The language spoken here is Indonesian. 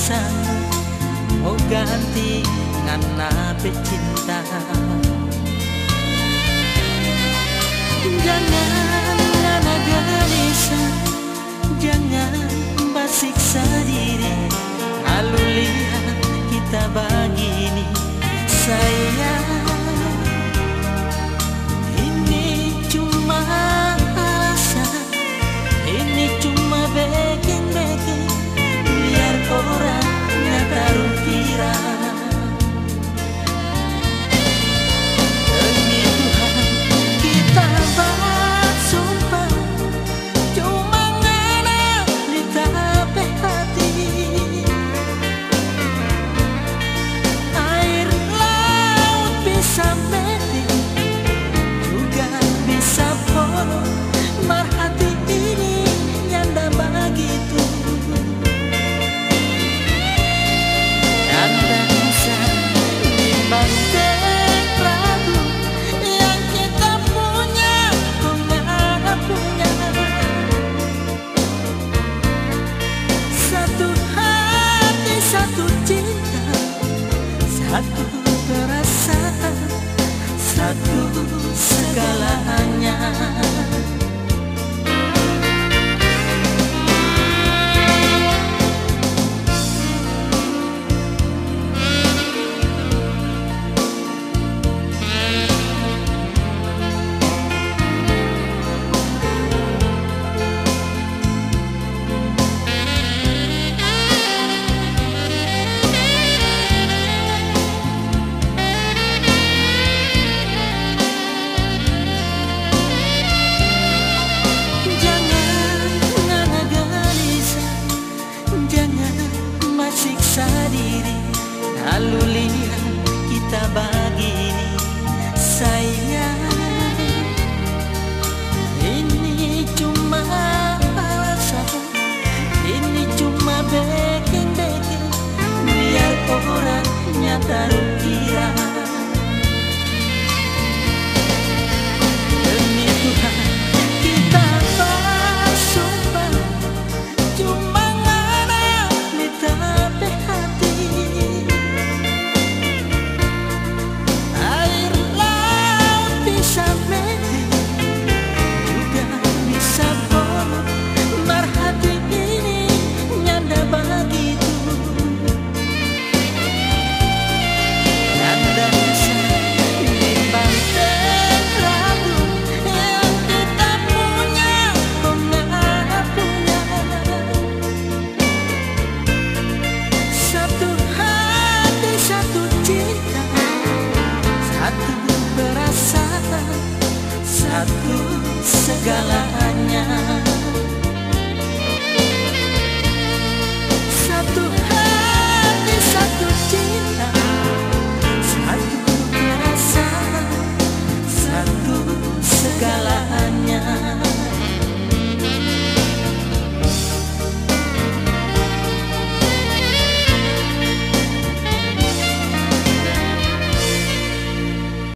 sang mau ganti ngana pecinta. Jangan ngana gelisah, jangan basiksa diri. Lalu lihat kita begini sayang. Ini cuma alasan, ini cuma backing biar orang taruh kira. Demi Tuhan kita bersumpah, cuma ngana di tape hati. Air laut bisa mending, juga bisa bohong, merhati ini nyanda begitu. Satu perasaan, satu segalanya. Siksa diri, lalu lihat kita begini sayang. Ini cuma alasan, ini cuma backing biar orang nyata.